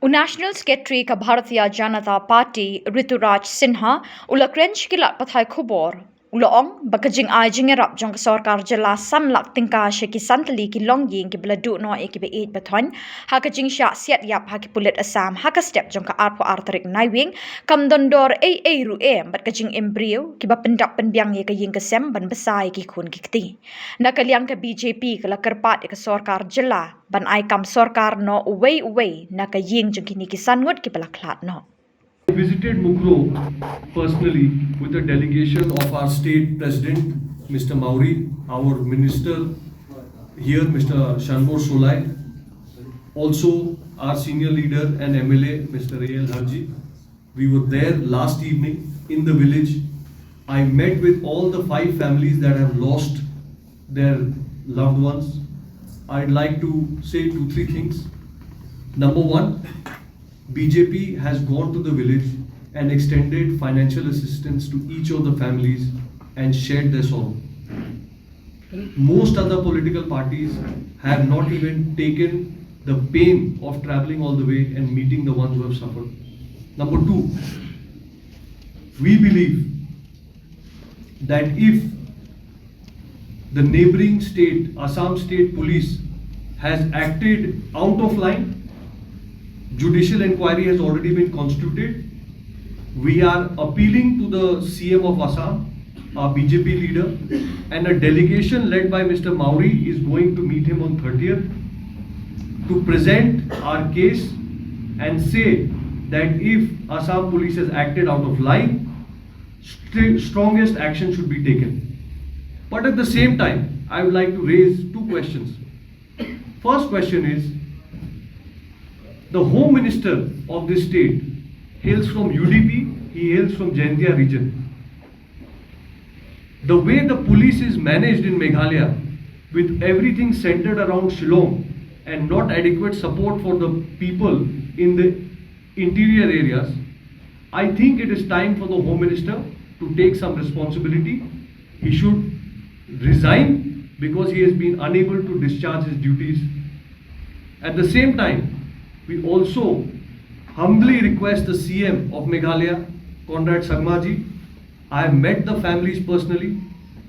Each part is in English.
National Secretary ka Bharatiya Janata Party Rituraj Sinha ulakrench kilat pathai khubor uloong bakajing ajing erap jong sarkar jela sanlak tingka sheki santali ki longying ki bla Duhnoh e ki be eight bathon hakajing sha siat yap haki pulit asam haka step jong ka arpo artarik naiwing kam dondor a ru bat kajing embryo ki ba pendak penbiang ye ka ying kesem ban besai ki khun ki kti nakaliang ka BJP ka la kerpat ka sarkar jela ban ai kam sarkar no uwei na ka ying jong kini kisan ngut ki bala klat no. I visited Mukro personally with a delegation of our state president, Mr. Mauri, our minister here, Mr. Shanbor Solai, also our senior leader and MLA, Mr. A.L. Harji. We were there last evening in the village. I met with all the 5 families that have lost their loved ones. I'd like to say 2-3 things. Number 1, BJP has gone to the village and extended financial assistance to each of the families and shared their sorrow. Most other political parties have not even taken the pain of traveling all the way and meeting the ones who have suffered. Number 2, we believe that if the neighboring state, Assam State Police, has acted out of line, judicial inquiry has already been constituted. We are appealing to the CM of Assam, our BJP leader, and a delegation led by Mr. Mauri is going to meet him on 30th to present our case and say that if Assam police has acted out of line, strongest action should be taken. But at the same time, I would like to raise 2 questions. First question is, the Home Minister of this state hails from UDP, he hails from Jaintia region. The way the police is managed in Meghalaya, with everything centered around Shillong and not adequate support for the people in the interior areas, I think it is time for the Home Minister to take some responsibility. He should resign because he has been unable to discharge his duties. At the same time, we also humbly request the CM of Meghalaya, Conrad Sangmaji. I have met the families personally.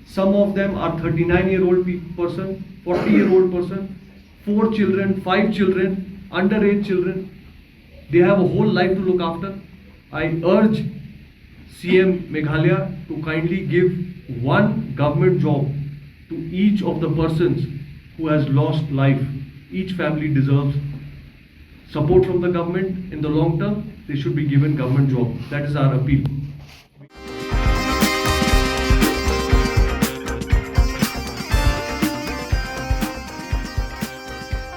Some of them are 39-year-old person, 40-year-old person, 4 children, 5 children, underage children. They have a whole life to look after. I urge CM Meghalaya to kindly give one government job to each of the persons who has lost life. Each family deserves support from the government. In the long term, they should be given government job. That is our appeal.